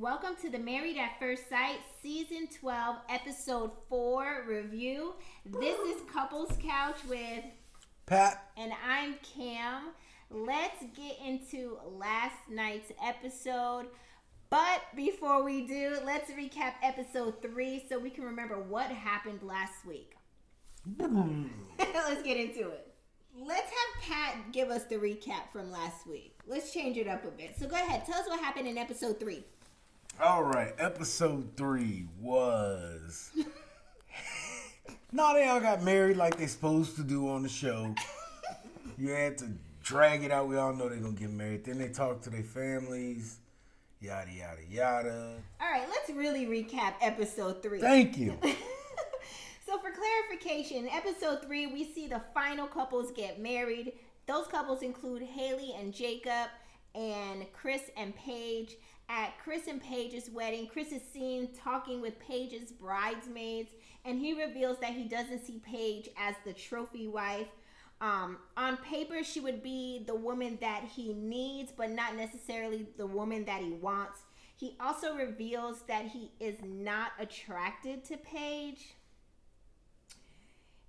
Welcome to the Married at First Sight Season 12, Episode 4 review. This is Couples Couch with Pat. And I'm Cam. Let's get into last night's episode. But before we do, let's recap Episode 3 so we can remember what happened last week. Let's get into it. Let's have Pat give us the recap from last week. Let's change it up a bit. So go ahead. Tell us what happened in Episode 3. All right. Episode 3 was... No, they all got married like they supposed to do on the show. You had to drag it out. We all know they're going to get married. Then they talk to their families. Yada, yada, yada. All right. Let's really recap Episode 3. Thank you. So for clarification, in Episode 3, we see the final couples get married. Those couples include Haley and Jacob and Chris and Paige. At Chris and Paige's wedding, Chris is seen talking with Paige's bridesmaids, and he reveals that he doesn't see Paige as the trophy wife. On paper, she would be the woman that he needs, but not necessarily the woman that he wants. He also reveals that he is not attracted to Paige.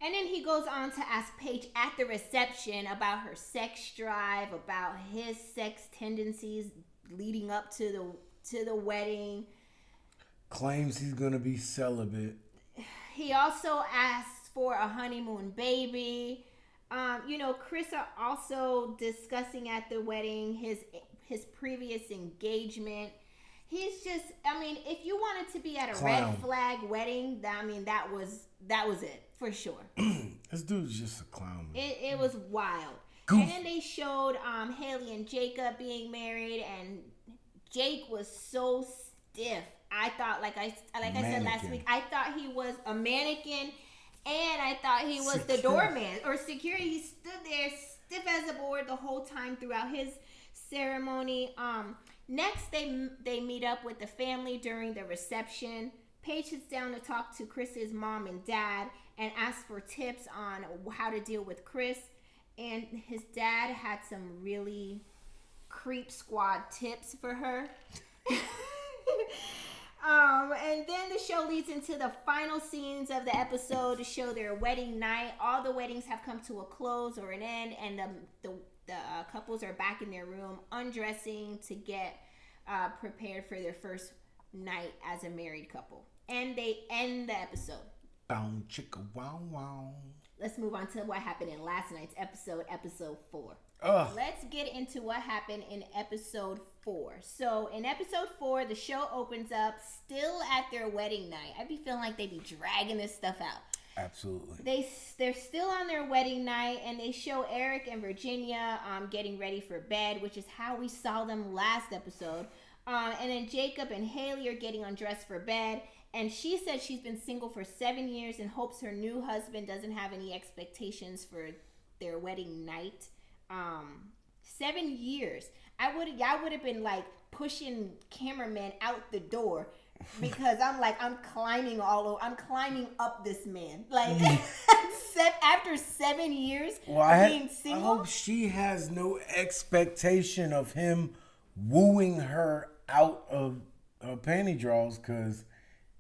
And then he goes on to ask Paige at the reception about her sex drive, about his sex tendencies leading up to the wedding. Claims he's going to be celibate. He also asks for a honeymoon baby. Chris are also discussing at the wedding his previous engagement. He's just, if you wanted to be at a red flag wedding, that was it for sure. This dude's just a clown. It was wild. Goof. And then they showed Haley and Jacob being married, and Jake was so stiff. I thought, like I said last week, I thought he was a mannequin, and I thought he was the doorman or security. He stood there stiff as a board the whole time throughout his ceremony. Next, they meet up with the family during the reception. Paige sits down to talk to Chris's mom and dad and asks for tips on how to deal with Chris. And his dad had some really creep squad tips for her. And then the show leads into the final scenes of the episode to show their wedding night. All the weddings have come to a close or an end, and the couples are back in their room undressing to get prepared for their first night as a married couple. And they end the episode. Bow chicka wow wow. Let's move on to what happened in last night's episode, Episode 4. Ugh. Let's get into what happened in Episode 4. So, in Episode 4, the show opens up still at their wedding night. I be feeling like they be dragging this stuff out. Absolutely. They're still on their wedding night, and they show Eric and Virginia getting ready for bed, which is how we saw them last episode. And then Jacob and Haley are getting undressed for bed. And she said she's been single for 7 years and hopes her new husband doesn't have any expectations for their wedding night. 7 years. I would have been like pushing cameramen out the door because I'm climbing up this man. Like after 7 years of being single. I hope she has no expectation of him wooing her out of her panty drawers because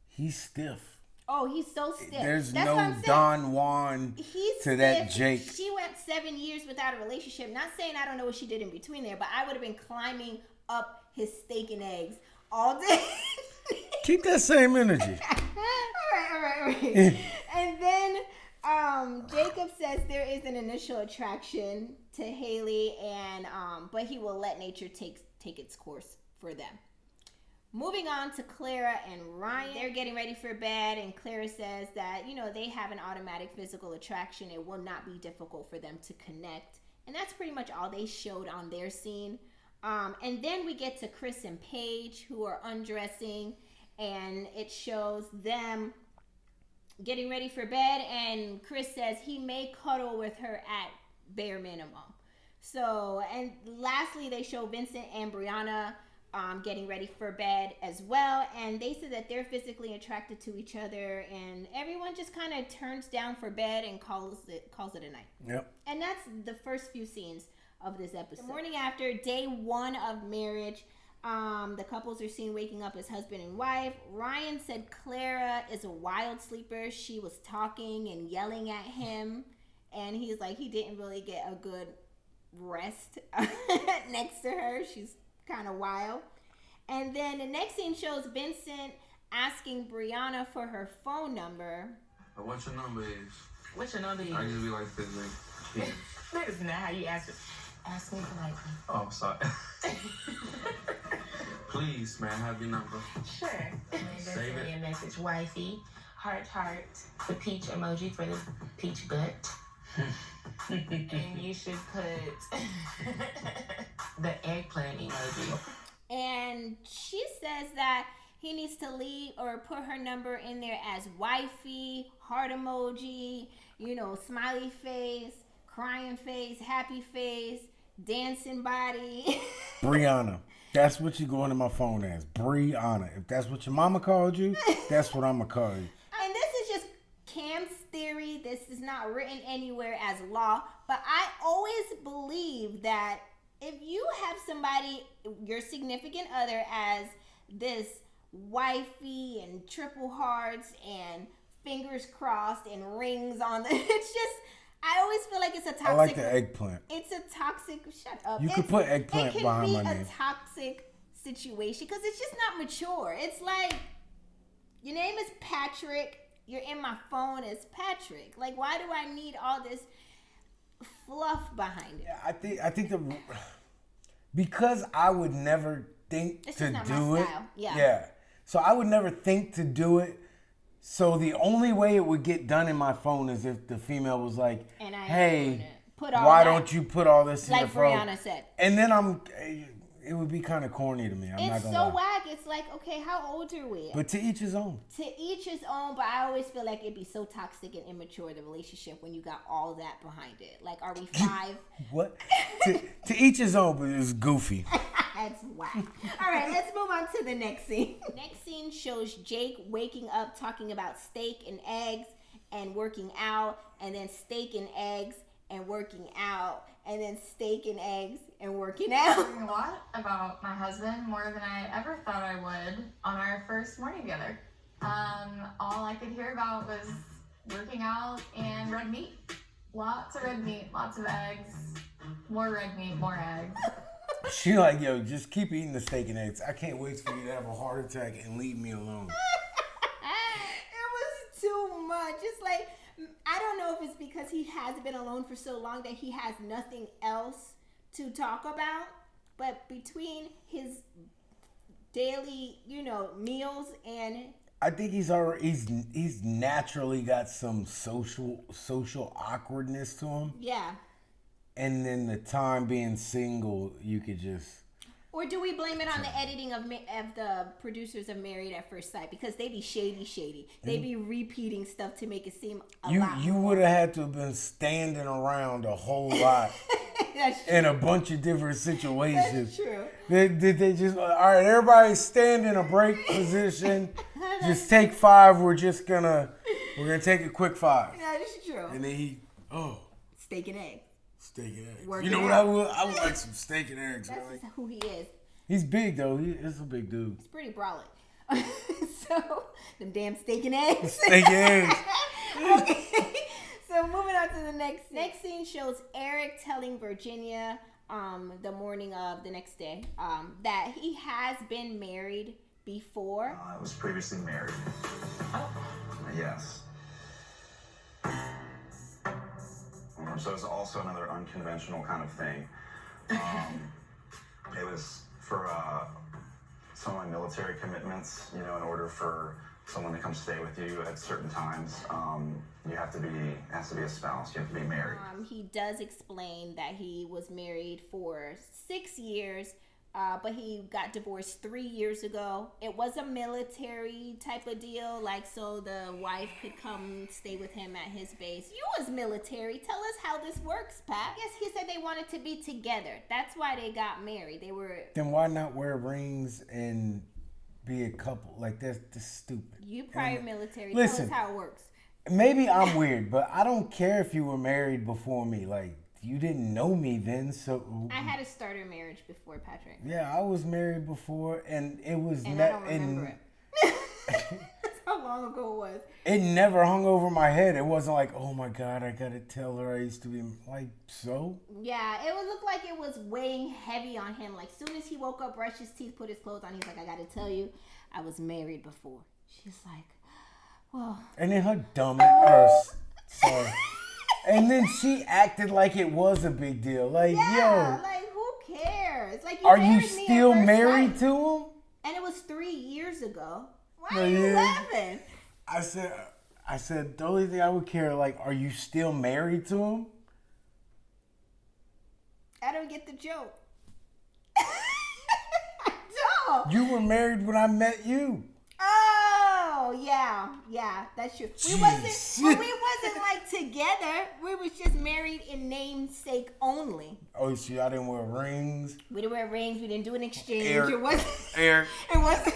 he's stiff. Oh, he's so stiff. There's no Don Juan to that Jake. She went 7 years without a relationship. Not saying I don't know what she did in between there, but I would have been climbing up his steak and eggs all day. Keep that same energy. All right. And then Jacob says there is an initial attraction to Haley, and but he will let nature take its course for them. Moving on to Clara and Ryan. They're getting ready for bed, and Clara says that, they have an automatic physical attraction. It will not be difficult for them to connect. And that's pretty much all they showed on their scene. And then we get to Chris and Paige, who are undressing, and it shows them getting ready for bed, and Chris says he may cuddle with her at bare minimum. So, and lastly, they show Vincent and Brianna getting ready for bed as well, and they said that they're physically attracted to each other, and everyone just kind of turns down for bed and calls it a night. Yep. And that's the first few scenes of this episode. The morning after day 1 of marriage, The couples are seen waking up as husband and wife. Ryan said Clara is a wild sleeper. She was talking and yelling at him, and he's like, he didn't really get a good rest next to her. She's kind of wild. And then the next scene shows Vincent asking Brianna for her phone number. What your number is? What's your number? I just be like this, like. That is not how you ask it. Ask me politely. Oh, sorry. Please, man, have your number. Sure. And then Save send me a message, wifey. Heart, heart. The peach emoji for the peach butt. And you should put the eggplant emoji. And she says that he needs to leave or put her number in there as wifey, heart emoji, smiley face, crying face, happy face, dancing body. Brianna. That's what you go into my phone as. Brianna. If that's what your mama called you, that's what I'm going to call you. And this is just Cam's theory. This is not written anywhere as law. But I always believe that if you have somebody, your significant other, as this wifey and triple hearts and fingers crossed and rings on the, it's just, I always feel like it's a toxic. I like the eggplant. It's a toxic. Shut up. You could put eggplant behind my name. It can be a toxic situation because it's just not mature. It's like, your name is Patrick. You're in my phone as Patrick. Like, why do I need all this fluff behind it? I think because I would never think It's to just not do my it. style. Yeah. So I would never think to do it. So the only way it would get done in my phone is if the female was like, And I "Hey, put all why that, don't you put all this in like your phone?" Brianna said. And then it would be kind of corny to me. I'm not It's gonna so lie. whack. It's like, okay, how old are we? But to each his own. To each his own, but I always feel like it'd be so toxic and immature, the relationship, when you got all that behind it. Like, are we 5? What? to each his own, but it's goofy. That's whack. All right, let's move on to the next scene. Next scene shows Jake waking up talking about steak and eggs and working out, and then steak and eggs and working out, and then steak and eggs and working out. Learning a lot about my husband, more than I ever thought I would, on our first morning together. All I could hear about was working out and red meat. Lots of red meat, lots of eggs, more red meat, more eggs. She like, yo, just keep eating the steak and eggs. I can't wait for you to have a heart attack and leave me alone. It was too much. It's like, I don't know if it's because he has been alone for so long that he has nothing else to talk about, but between his daily, meals and I think he's naturally got some social awkwardness to him. yeah. And then the time being single, you could just. Or do we blame it on the editing of the producers of Married at First Sight, because they be shady. They be repeating stuff to make it seem a lot You more. would have had to have been standing around a whole lot That's true. in a bunch of different situations. That's true. Did they just, all right, everybody stand in a break position. Just take 5. We're gonna take a quick 5. That is true. And then Steak and egg. steak and eggs. Working You know what out. I would like some steak and eggs. That's Really. just who he is. He's big though. He's a big dude. It's pretty brolic. So, them damn steak and eggs. Steak and eggs. Okay. So moving on to the next scene shows Eric telling Virginia the morning of the next day that he has been married before. I was previously married. Yes. So it was also another unconventional kind of thing. It was for some of my military commitments, in order for someone to come stay with you at certain times, it has to be a spouse, you have to be married. He does explain that he was married for 6 years, but he got divorced 3 years ago. It was a military type of deal, like so the wife could come stay with him at his base. You was military. Tell us how this works, Pat. Yes, he said they wanted to be together. That's why they got married. They were. Then why not wear rings and be a couple? Like that's stupid. You prior military. Listen. Tell us how it works. Maybe I'm weird, but I don't care if you were married before me. Like you didn't know me then, so I had a starter marriage before, Patrick. yeah, I was married before, and it was And I don't remember it. That's how long ago it was. It never hung over my head. It wasn't like, oh my God, I gotta tell her I used to be like, so? Yeah, it would look like it was weighing heavy on him. Like, soon as he woke up, brushed his teeth, put his clothes on, he's like, I gotta tell you, I was married before. She's like, well. And then her dumb ass, sorry. And then she acted like it was a big deal. Like, Yeah, yo. like, who cares? Like, Are you married me at still first married sight. to him? And it was 3 years ago. Why No, are you yeah. laughing? I said, the only thing I would care, like, are you still married to him? I don't get the joke. I don't. You were married when I met you. Oh, yeah, that's true. We wasn't like together. We was just married in namesake only. Oh, shit, I didn't wear rings. We didn't wear rings. We didn't do an exchange. Eric. It wasn't. Eric. It wasn't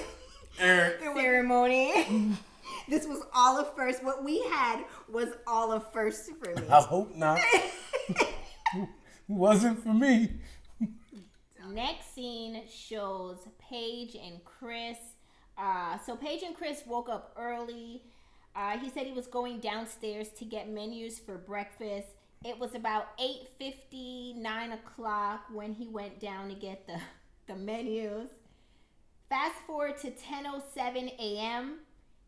Eric. ceremony. This was all a first. What we had was all a first for me. I hope not. It wasn't for me. Next scene shows Paige and Chris. So Paige and Chris woke up early. He said he was going downstairs to get menus for breakfast. It was about 8:50, 9 o'clock when he went down to get the menus. Fast forward to 10:07 a.m.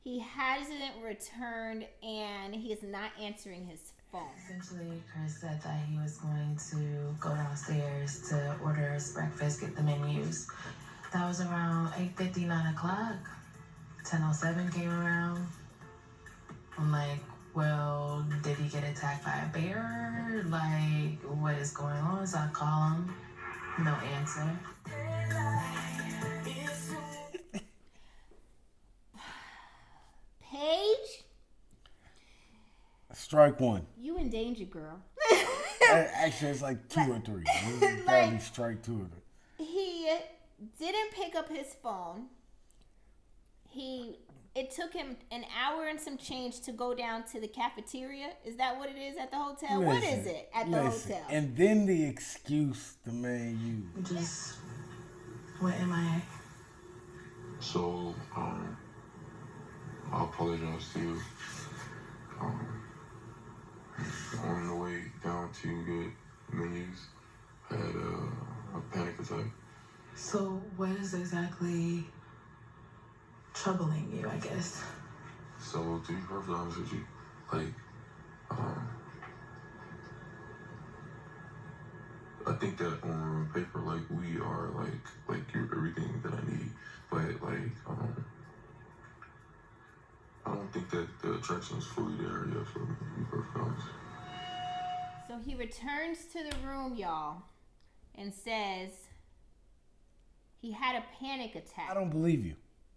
He hasn't returned and he is not answering his phone. Essentially, Chris said that he was going to go downstairs to order his breakfast, get the menus. That was around 8:50, 9 o'clock. 10:07 came around. I'm like, well, did he get attacked by a bear? Like, what is going on? So I call him. No answer. Paige, Strike one. you in danger, girl. Actually, it's like 2 or 3. It's probably strike 2 or 3. He didn't pick up his phone. It took him an hour and some change to go down to the cafeteria. Is that what it is at the hotel? What is it at the hotel? And then the excuse the man used. Just what am I? So, I apologize to you. On the way down to get menus, I had a panic attack. So what is exactly troubling you, I guess? So, to be perfectly honest with you, like, I think that on paper, like, we are, like you're everything that I need. But, like, I don't think that the attraction is fully there yet for me, to be perfectly honest. So he returns to the room, y'all, and says he had a panic attack. I don't believe you.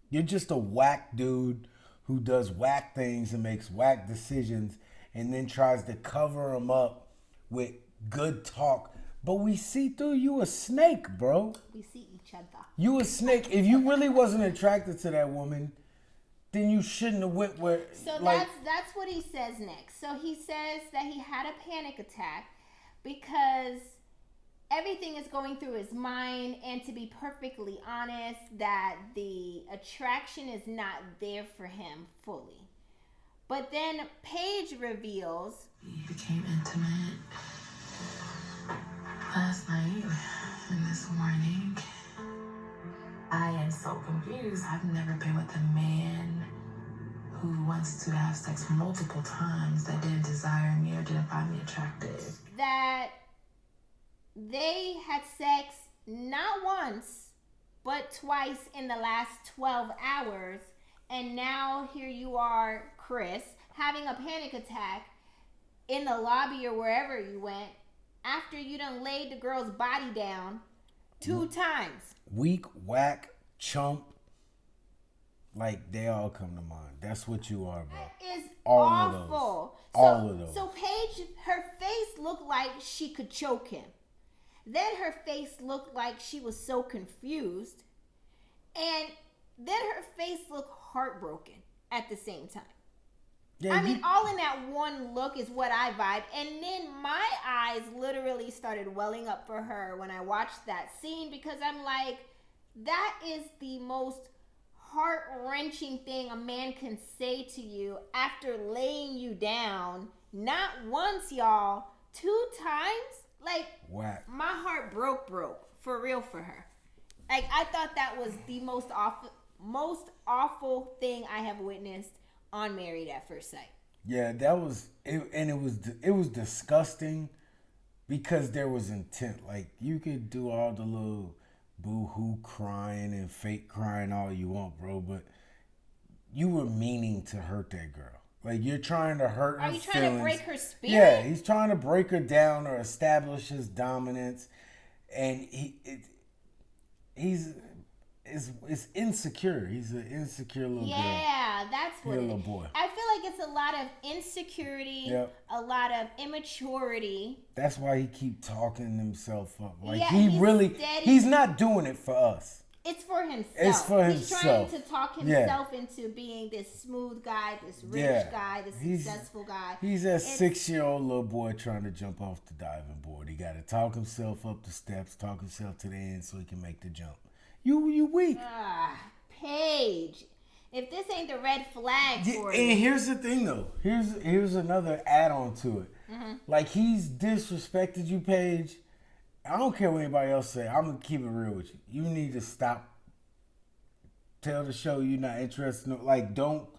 You're just a whack dude who does whack things and makes whack decisions and then tries to cover them up with good talk. But we see through you a snake, bro. We see each other. You a snake. If you really wasn't attracted to that woman, then you shouldn't have went where. So that's what he says next. So he says that he had a panic attack because everything is going through his mind, and to be perfectly honest, that the attraction is not there for him fully. But then Paige reveals We became intimate last night and this morning. I am so confused. I've never been with a man who wants to have sex multiple times that didn't desire me or didn't find me attractive. that they had sex not once, but twice in the last 12 hours. And now here you are, Chris, having a panic attack in the lobby or wherever you went after you done laid the girl's body down 2 times. Weak, whack, chump. Like, they all come to mind. That's what you are, bro. That is All awful. of those. So, All of those. So Paige, her face looked like she could choke him. Then her face looked like she was so confused. And then her face looked heartbroken at the same time. Yeah, I mean, all in that one look is what I vibe. And then my eyes literally started welling up for her when I watched that scene because I'm like, that is the most heart-wrenching thing a man can say to you after laying you down. Not once, y'all. 2 times. Like, whack. My heart broke for real for her. Like, I thought that was the most awful thing I have witnessed on Married at First Sight. Yeah, that was it, and it was disgusting because there was intent. Like, you could do all the little boo-hoo crying and fake crying all you want, bro, but you were meaning to hurt that girl. Like, you're trying to hurt her feelings. Are you trying to break her spirit? Yeah, he's trying to break her down or establish his dominance, and he's insecure. He's an insecure little girl. Yeah, that's what little boy. I feel like it's a lot of insecurity, a lot of immaturity. That's why he keep talking himself up. Like, yeah, he's not doing it for us. It's for himself. It's for himself. He's trying to talk himself into being this smooth guy, this rich guy, this successful guy. He's a 6-year-old little boy trying to jump off the diving board. He got to talk himself up the steps, talk himself to the end so he can make the jump. You weak. Paige. If this ain't the red flag for you. And here's the thing, though. Here's another add-on to it. Mm-hmm. Like, he's disrespected you, Paige. I don't care what anybody else say. I'm going to keep it real with you. You need to stop. Tell the show you're not interested. Like, don't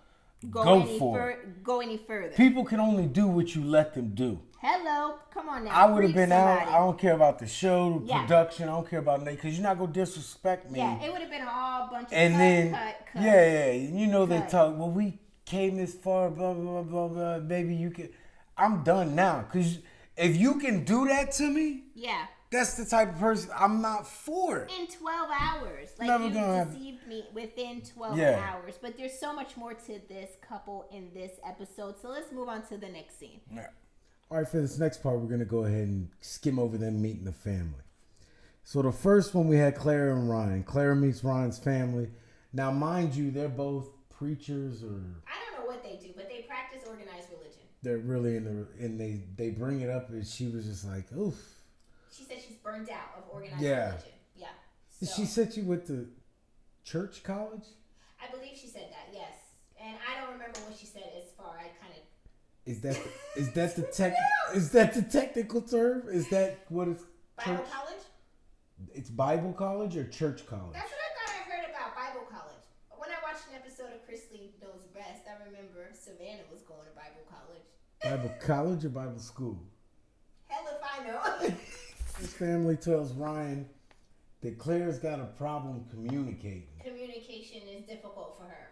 go for it. Go any further. People can only do what you let them do. Hello. Come on now. I would have been out. I don't care about the show, the production. I don't care about nothing because you're not going to disrespect me. Yeah, it would have been a bunch of cut. Yeah. You know, they talk, well, we came this far, blah, blah, blah, blah. Maybe you can. I'm done now because if you can do that to me. Yeah. That's the type of person I'm not for. In 12 hours. Like, you deceived me within 12 hours. But there's so much more to this couple in this episode. So let's move on to the next scene. Yeah. All right, for this next part, we're going to go ahead and skim over them meeting the family. So the first one, we had Clara and Ryan. Clara meets Ryan's family. Now, mind you, they're both preachers or... I don't know what they do, but they practice organized religion. They're really and they bring it up and she was just like, oof. She said she's burned out of organized religion. Yeah. So. She said you went to church college? I believe she said that, yes. And I don't remember what she said as far. I kind of... Is that the technical term? Is that what it's... Bible college? It's Bible college or church college? That's what I thought I heard about, Bible college. When I watched an episode of Chrisley Knows Best, I remember Savannah was going to Bible college. Bible college or Bible school? Hell if I know. His family tells Ryan that Claire's got a problem communicating. Communication is difficult for her.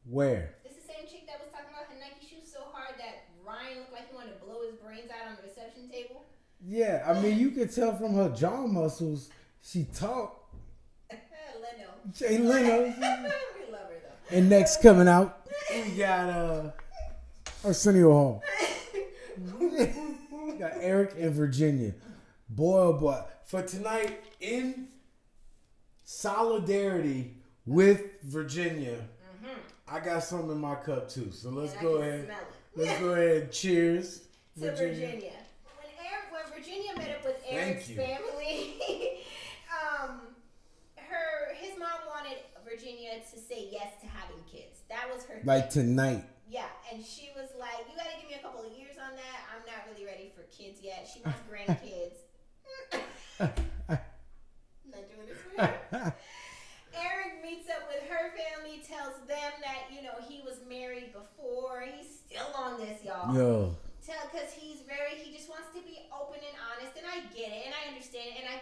Where? It's the same chick that was talking about her Nike shoes so hard that Ryan looked like he wanted to blow his brains out on the reception table. Yeah, I mean, you could tell from her jaw muscles, she talked. Leno. Jay Leno. We love her though. And next coming out, we got Arsenio Hall. We got Eric and Virginia. Boy, oh boy. For tonight, in solidarity with Virginia, I got something in my cup too. So let's go ahead. Let's go ahead and cheers. To Virginia. When Virginia met up with Eric's family, his mom wanted Virginia to say yes to having kids. That was her like thing. Tonight. Yeah, and she was like, you gotta give me a couple of years on that. I'm not really ready for kids yet. She wants grandkids. Not doing this for her. Eric meets up with her family, tells them that, he was married before. He's still on this, y'all. Yo. Because he just wants to be open and honest, and I get it, and I understand it, and I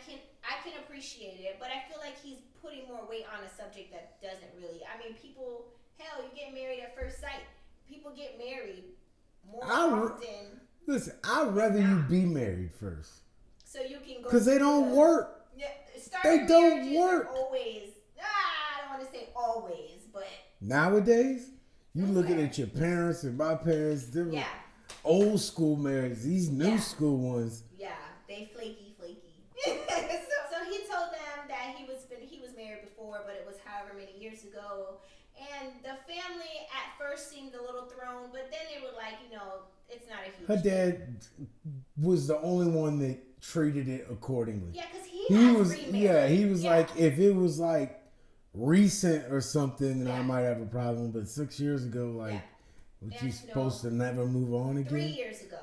can appreciate it, but I feel like he's putting more weight on a subject that doesn't really. I mean, people, hell, you get married at first sight. People get married more often. Listen, I'd rather you be married first. So you can go. Because they don't work. Yeah, they don't work. Always. I don't want to say always, but. Nowadays, you looking at your parents and my parents, they were old school marriages. These new school ones. Yeah, they flaky. so he told them that he was married before, but it was however many years ago. And the family at first seemed a little thrown, but then they were like, it's not a huge Her deal. dad was the only one that treated it accordingly. Yeah, because he was remarried. yeah, he was like, if it was like recent or something, then I might have a problem. But 6 years ago, like, was you supposed to never move on again? 3 years ago,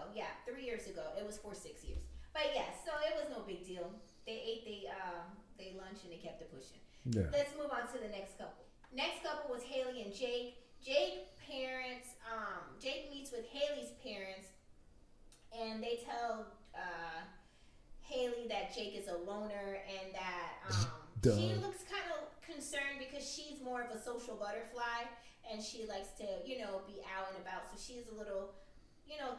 3 years ago. It was for 6 years. But yeah, so it was no big deal. They ate they lunch and they kept it pushing. Yeah. Let's move on to the next couple. Next couple was Haley and Jake. Jake meets with Haley's parents, and they tell Haley that Jake is a loner and that she looks kind of concerned because she's more of a social butterfly and she likes to, be out and about. So she's a little,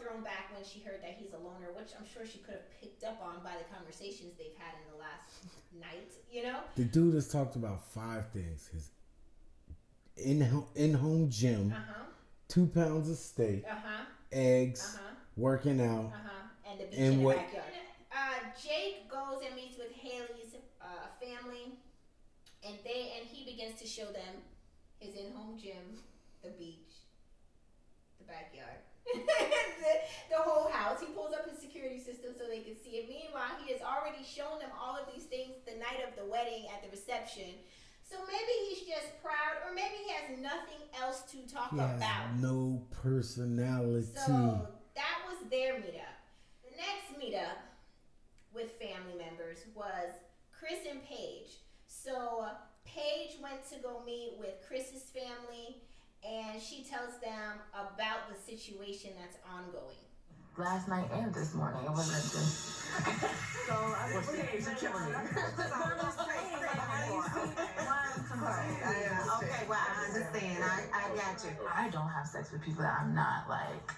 thrown back when she heard that he's a loner, which I'm sure she could have picked up on by the conversations they've had in the last night, The dude has talked about 5 things. His in-home gym, 2 pounds of steak, eggs, working out, and the beach in the backyard. Jake goes and meets with Haley's family, and he begins to show them his in-home gym, the beach, the backyard, the whole house. He pulls up his security system so they can see it. Meanwhile, he has already shown them all of these things the night of the wedding at the reception. So maybe he's just proud, or maybe he has nothing else to talk about. No personality. So that was their meetup. The next meetup with family members was Chris and Paige. So Paige went to go meet with Chris's family, and she tells them about the situation that's ongoing. Last night and this morning, it wasn't just. So I was killing me. Okay, well, I understand. I got you. I don't have sex with people that I'm not like.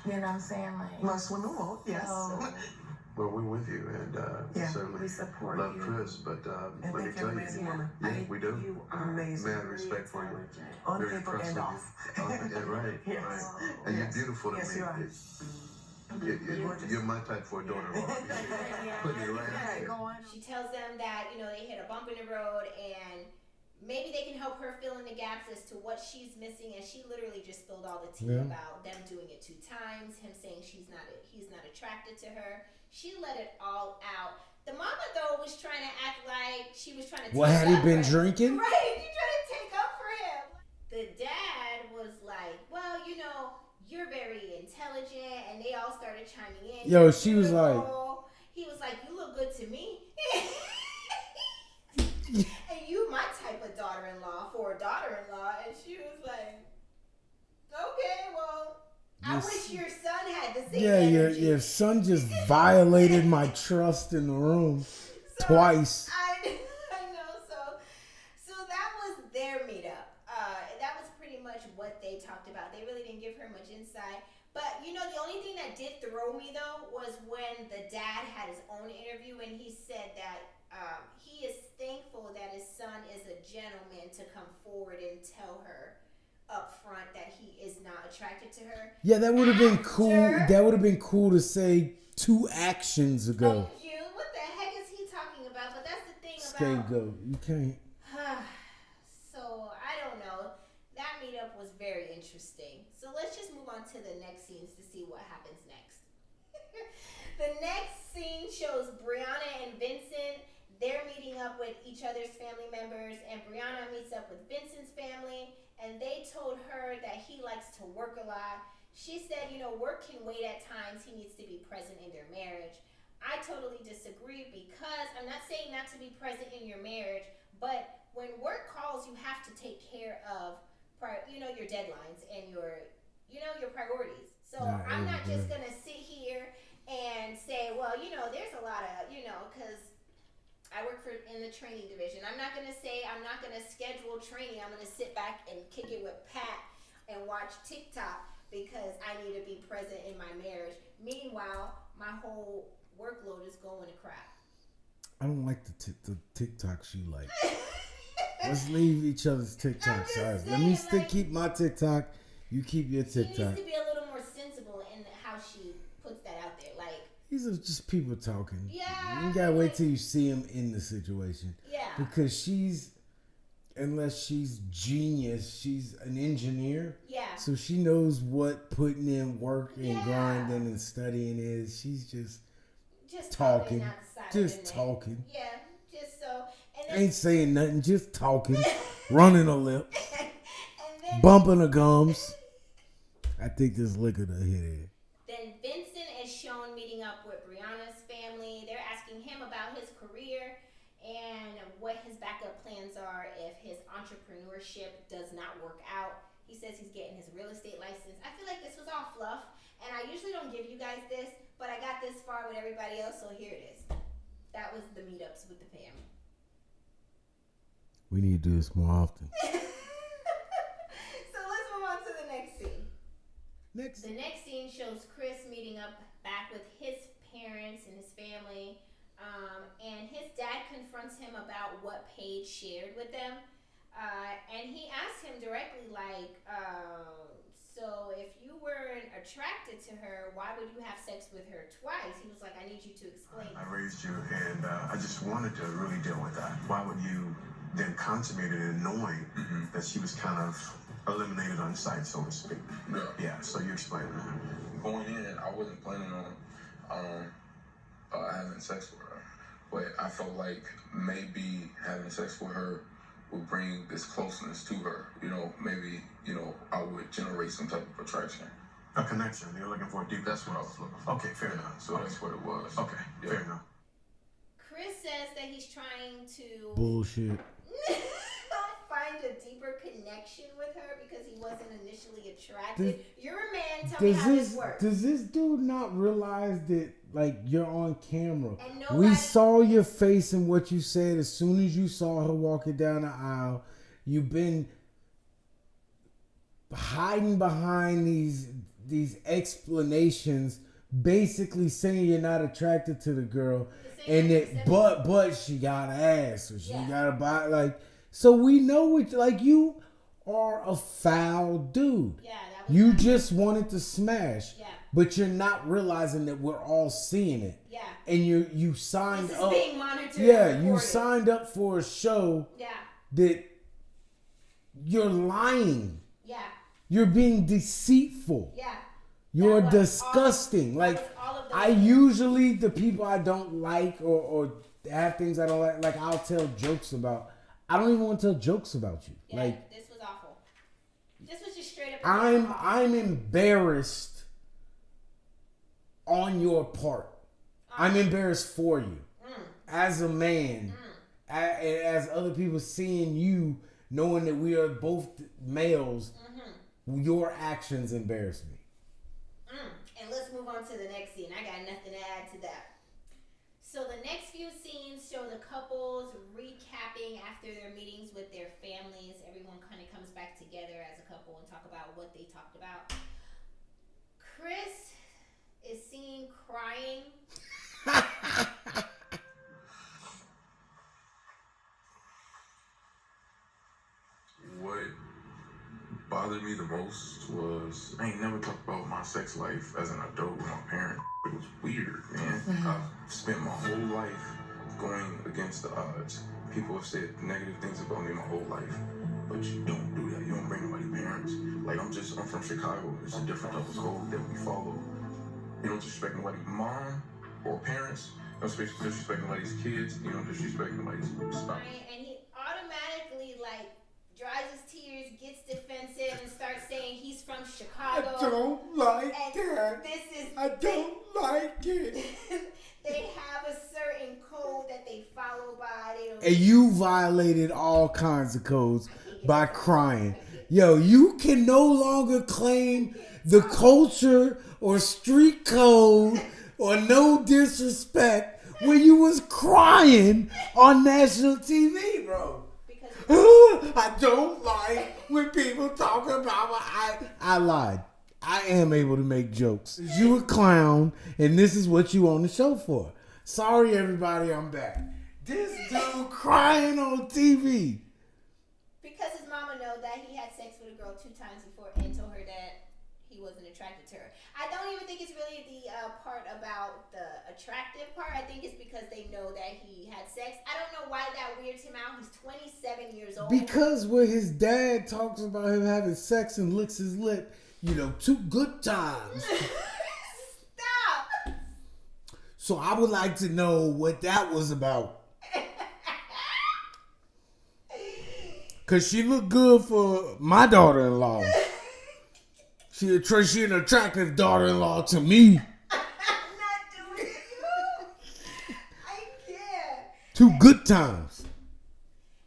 You know what I'm saying? Like most women won't. Yes. Well, we're with you, and certainly we support love you. Chris, but And let me think tell you're you, an amazing woman. we do. You are amazing. Man, respect for you. On Very paper impressed and with off. you. Right. Yes. Right. And you're beautiful to Yes, me. you are. You're my type for a daughter-in-law. Putting it right out there. She tells them that, they hit a bump in the road and maybe they can help her fill in the gaps as to what she's missing. And she literally just spilled all the tea about them doing it 2 times, him saying he's not attracted to her. She let it all out. The mama, though, was trying to act like she was trying to take had he up been for him. drinking? Right, you trying to take up for him. The dad was like, well, you're very intelligent, and they all started chiming in. Yo, she was like... He was like, you look good to me. And you my type of daughter-in-law for a daughter-in-law. And she was like, okay, well, I wish your son had the same energy. Your son just violated my trust in the room twice. I know. So that was their meetup. That was pretty much what they talked about. They really didn't give her much insight. But, the only thing that did throw me, though, was when the dad had his own interview and he said that he is thankful that his son is a gentleman to come forward and tell her up front that he is not attracted to her. Yeah, that would have been cool. That would have been cool to say 2 actions ago. Thank you. What the heck is he talking about? But that's the thing about... Scapegoat. You can't... So, I don't know. That meetup was very interesting. So let's just move on to the next scenes to see what happens next. The next scene shows Brianna and Vincent. They're meeting up with each other's family members, and Brianna meets up with Vincent's family, and they told her that he likes to work a lot. She said, work can wait at times. He needs to be present in their marriage. I totally disagree because I'm not saying not to be present in your marriage, but when work calls, you have to take care of your deadlines and your priorities. So I'm not just going to sit here and say, well, there's a lot of, because I work in the training division. I'm not going to schedule training. I'm going to sit back and kick it with Pat and watch TikTok because I need to be present in my marriage. Meanwhile, my whole workload is going to crap. I don't like the TikToks you like. Let's leave each other's TikToks. All right, let me keep my TikTok. You keep your TikTok. She needs to be a little more sensible in how she puts that out there. Like, these are just people talking. Yeah. You gotta wait till you see them in the situation. Yeah. Because she's unless she's genius. She's an engineer. Yeah. So she knows what putting in work and Yeah. grinding and studying is. She's just talking. talking. Out the side Just of the neck. talking. Yeah, just so. And then, Ain't saying nothing, just talking. Running her lips. and then Bumping her gums. I think this liquor done hit it. Then Vincent is shown meeting up with Brianna's family. They're asking him about his career and what his backup plans are if his entrepreneurship does not work out. He says he's getting his real estate license. I feel like this was all fluff, and I usually don't give you guys this, but I got this far with everybody else, so here it is. That was the meetups with the family. We need to do this more often. So let's move on to the next scene. Next. The next scene shows Chris meeting up back with his parents and his family, and his dad confronts him about what Paige shared with them, and he asks him directly, like, so if you weren't attracted to her, why would you have sex with her twice? He was like, I need you to explain. I raised you, and I just wanted to really deal with that. Why would you then consummate it in knowing that she was kind of eliminated on sight, so to speak? Yeah, so you explain that. Going in, I wasn't planning on having sex with her, but I felt like maybe having sex with her would bring this closeness to her. You know, maybe, you know, I would generate some type of attraction. A connection. You're looking for a deep. That's what I was looking for. Okay, fair enough. So that's what it was. Okay, Yeah. fair enough. Chris says that he's trying to Bullshit. find a deeper connection with her because he wasn't initially attracted. You're a man. Tell me Does how this this works. does this dude not realize that, like, you're on camera? And We nobody- saw your face and what you said as soon as you saw her walking down the aisle. You've been hiding behind these explanations, basically saying you're not attracted to the girl, and that but she got ass or she got a body, like, so we know what, like, you are a foul dude. Yeah, that was You not- just wanted to smash, Yeah. but you're not realizing that we're all seeing it. Yeah. And you signed This is up. being monitored. Yeah, and you recorded. signed up for a show Yeah. that you're lying. Yeah. You're being deceitful. Yeah. You're That was disgusting. that Like, was all of the- I usually, the people I don't like or have things I don't like I'll tell jokes about. I don't even want to tell jokes about you. Yeah, Like, this was awful. This was just straight up. I'm embarrassed on your part. I'm embarrassed for you. As a man. As other people seeing you, knowing that we are both males, your actions embarrass me. And let's move on to the next scene. I got nothing to add to that. So the next few scenes show the couples recapping after their meetings with their families. Everyone kind of comes back together as a couple and talk about what they talked about. Chris is seen crying. What bothered me the most was I ain't never talked about my sex life as an adult with my parents. It was weird, man. I've spent my whole life going against the odds. People have said negative things about me my whole life, but you don't do that. You don't bring nobody parents. Like, I'm from Chicago. It's a different type of code that we follow. You don't disrespect nobody's mom or parents. You don't disrespect nobody's kids. You don't disrespect nobody's spouse. Right? And he automatically, like, dries his tears, gets defensive, and starts saying he's from Chicago. I don't like And that. this is I don't like it. They have a certain code that they follow by. They don't. And you violated all kinds of codes by crying. Yo, you can no longer claim the culture or street code or no disrespect when you was crying on national TV, bro. Because I don't like when people talk about what I lied. I am able to make jokes. You a clown, and this is what you on the show for. Sorry, everybody, I'm back. This dude crying on TV. because his mama know that he had sex with a girl 2 times before and told her that he wasn't attracted to her. I don't even think it's really the part about the attractive part. I think it's because they know that he had sex. I don't know why that weirds him out? He's 27 years old. Because when his dad talks about him having sex and licks his lip, 2 good times. Stop. So I would like to know what that was about. Because she looked good for my daughter-in-law. She an attractive daughter-in-law to me. I'm not doing you. I can't. 2 good times.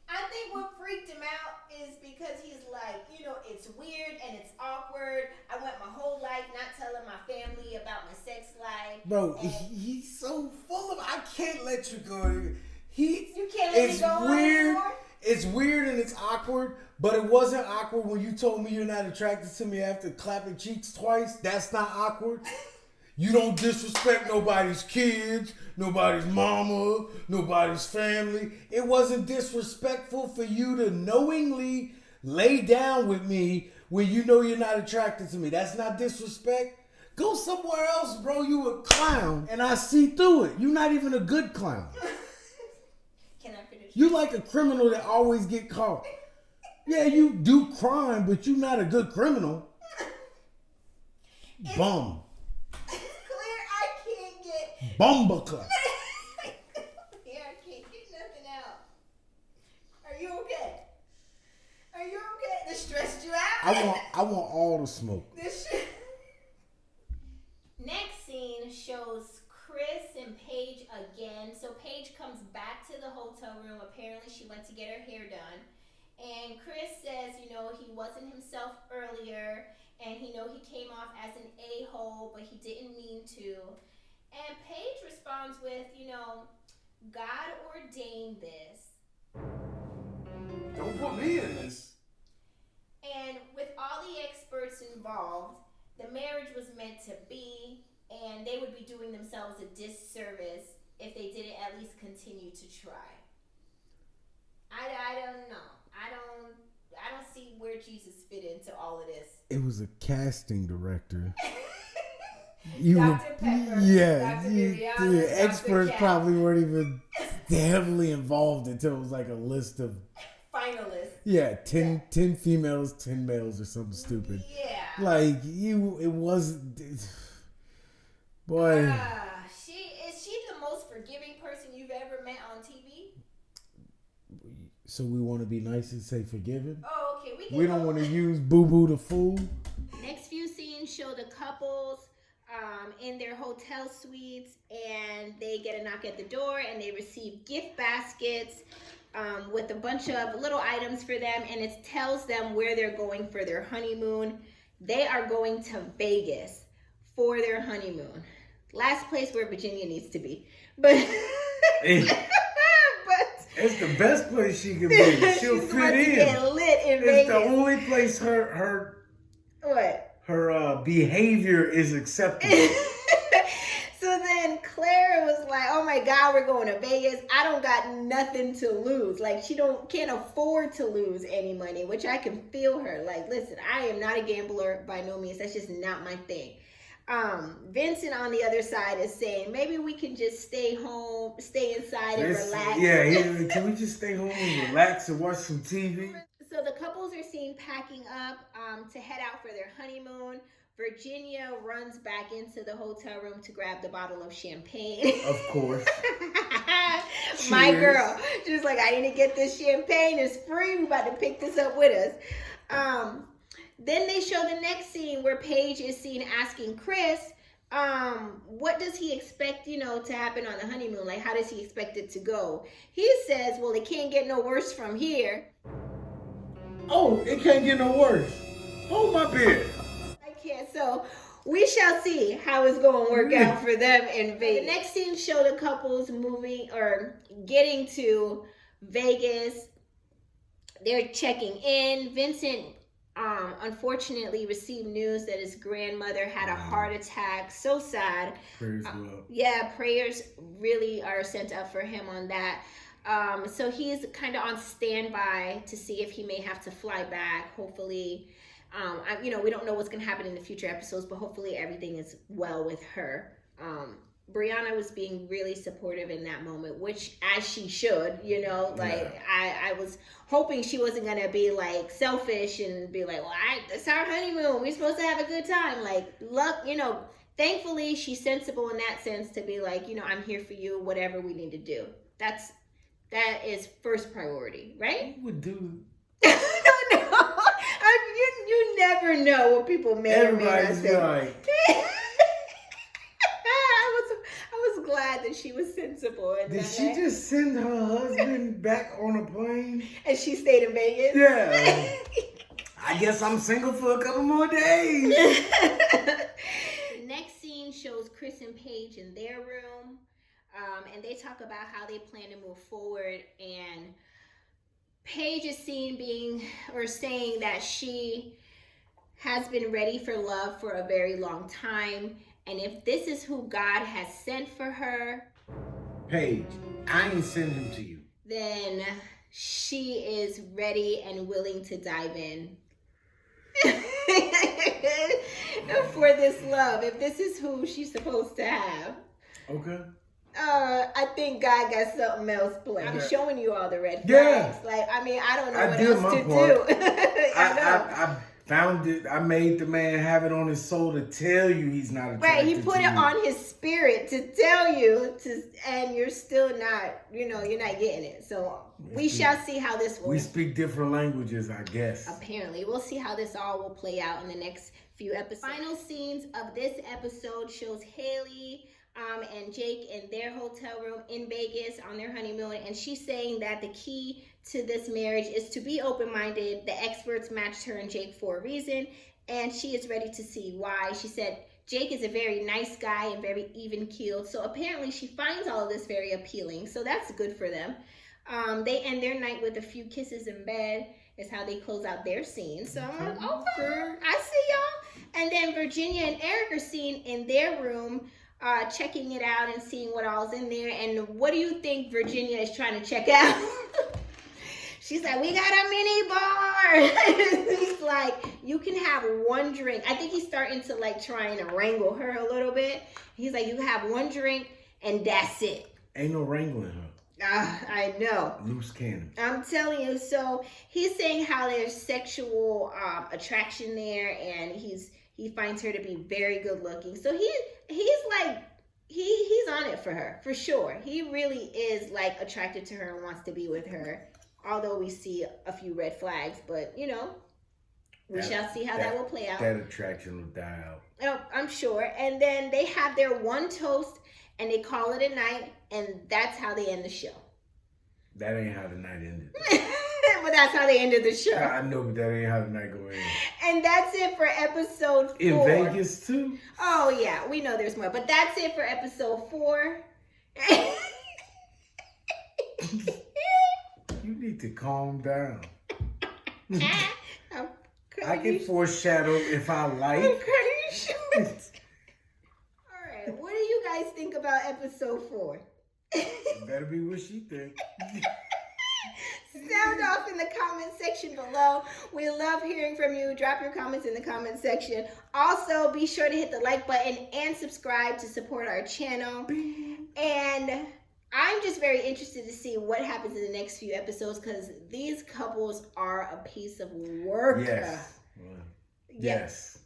I think what freaked him out is because he's like, it's weird and it's awkward. I went my whole life not telling my family about my sex life. Bro, he's so full of... I can't let you go. You can't let me go on anymore? It's weird and it's awkward, but it wasn't awkward when you told me you're not attracted to me after clapping cheeks twice. That's not awkward. You don't disrespect nobody's kids, nobody's mama, nobody's family. It wasn't disrespectful for you to knowingly lay down with me when you know you're not attracted to me. That's not disrespect. Go somewhere else, bro. You a clown, and I see through it. You're not even a good clown. Can I finish? You like a criminal that always get caught. Yeah, you do crime, but you're not a good criminal. Bum. It's clear I can't get... Bumbuckler. Yeah, I can't get nothing out. Are you okay? Are you okay? This stressed you out? I want all the smoke. Next scene shows Chris and Paige again. So Paige comes back to the hotel room. Apparently she went to get her hair done. And Chris says, he wasn't himself earlier. And he came off as an a-hole, but he didn't mean to. And Paige responds with, God ordained this. Don't put me in this. And with all the experts involved, the marriage was meant to be, and they would be doing themselves a disservice if they didn't at least continue to try. I don't know. I don't see where Jesus fit into all of this. It was a casting director. Dr. Pepper. Yeah. Dr. The experts Cal. probably weren't even heavily involved until it was like a list of Finalists. Yeah, 10 females, 10 males or something stupid. Yeah. Like, it wasn't... Boy. Is she the most forgiving person you've ever met on TV? So we want to be nice and say forgiven? Oh, okay. We don't want to use boo-boo the fool? Next few scenes show the couples in their hotel suites, and they get a knock at the door, and they receive gift baskets with a bunch of little items for them, and it tells them where they're going for their honeymoon. They are going to Vegas for their honeymoon. Last place where Virginia needs to be. But it's the best place she can be. She'll fit in. Get lit in it's Vegas. The only place her behavior is acceptable. So then Clara was like, oh my God, we're going to Vegas. I don't got nothing to lose. Like, she can't afford to lose any money, which I can feel her. Like, listen, I am not a gambler by no means. That's just not my thing. Vincent on the other side is saying, maybe we can just stay home, stay inside and relax. Yeah, can we just stay home and relax and watch some TV? So the couples are seen packing up to head out for their honeymoon. Virginia runs back into the hotel room to grab the bottle of champagne. Of course. My girl. She was like, I need to get this champagne. It's free. We about to pick this up with us. Then they show the next scene where Paige is seen asking Chris, what does he expect, to happen on the honeymoon? Like, how does he expect it to go? He says, well, it can't get no worse from here. Oh, it can't get no worse. Hold my beer. I can't. So we shall see how it's going to work out for them in Vegas. The next scene show the couples moving or getting to Vegas. They're checking in. Vincent unfortunately received news that his grandmother had a heart attack. So sad. Prayers go up. Yeah, prayers really are sent up for him on that. So he's kind of on standby to see if he may have to fly back. Hopefully, we don't know what's going to happen in the future episodes, but hopefully everything is well with her. Brianna was being really supportive in that moment, which as she should, you know, like I was hoping she wasn't going to be like selfish and be like, well, it's our honeymoon. We're supposed to have a good time. Like, luck, you know, thankfully she's sensible in that sense to be like, you know, I'm here for you, whatever we need to do. That is first priority, right? Who would do? No. You never know what people may or may not Everybody's say. like, I was glad that she was sensible. And did she just send her husband back on a plane? And she stayed in Vegas? Yeah. I guess I'm single for a couple more days. The next scene shows Chris and Paige in their room. And they talk about how they plan to move forward. And Paige is seen saying that she has been ready for love for a very long time. And if this is who God has sent for her, Paige, I ain't send him to you. Then she is ready and willing to dive in for this love. If this is who she's supposed to have. Okay. I think God got something else planned. I'm showing you all the red flags. Yeah. Like, I mean, I don't know what did else my to part. do. I know. I found it. I made the man have it on his soul to tell you he's not attracted Right, he put to it you. on his spirit to tell you, and you're still not, you know, you're not getting it. So we shall see how this will. We speak different languages, I guess. Apparently, we'll see how this all will play out in the next few episodes. Final scenes of this episode shows Haley and Jake in their hotel room in Vegas on their honeymoon, and she's saying that the key to this marriage is to be open-minded. The experts matched her and Jake for a reason, and she is ready to see why. She said Jake is a very nice guy and very even-keeled, so apparently she finds all of this very appealing, so that's good for them. They end their night with a few kisses in bed is how they close out their scene. So I'm like, okay, I see y'all. And then Virginia and Eric are seen in their room checking it out and seeing what all's in there. And what do you think Virginia is trying to check out? She's like, we got a mini bar. He's like, you can have one drink. I think he's starting to like trying to wrangle her a little bit. He's like, you can have one drink and that's it. Ain't no wrangling her. I know. Loose cannon. I'm telling you. So he's saying how there's sexual attraction there, and he finds her to be very good looking. So he's like he's on it for her for sure. He really is like attracted to her and wants to be with her. Although we see a few red flags, but you know, we shall see how that will play out. That attraction will die out. Oh, I'm sure. And then they have their one toast and they call it a night, and that's how they end the show. That ain't how the night ended. But that's how they ended the show. I know, but that ain't how the night go in. And that's it for episode 4. In Vegas too? Oh yeah, we know there's more. But that's it for episode 4. You need to calm down. I'm I can foreshadow if I like. I'm pretty sure. Alright, what do you guys think about episode 4? It better be what she think. Sound off in the comment section below. We love hearing from you. Drop your comments in the comment section. Also, be sure to hit the like button and subscribe to support our channel. And I'm just very interested to see what happens in the next few episodes, because these couples are a piece of work. Yes. Yes.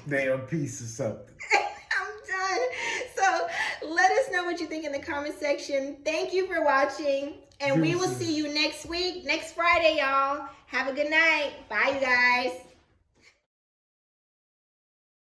They are a piece of something. I'm done. So let us know what you think in the comment section. Thank you for watching. And we will see you next week, next Friday, y'all. Have a good night. Bye, you guys.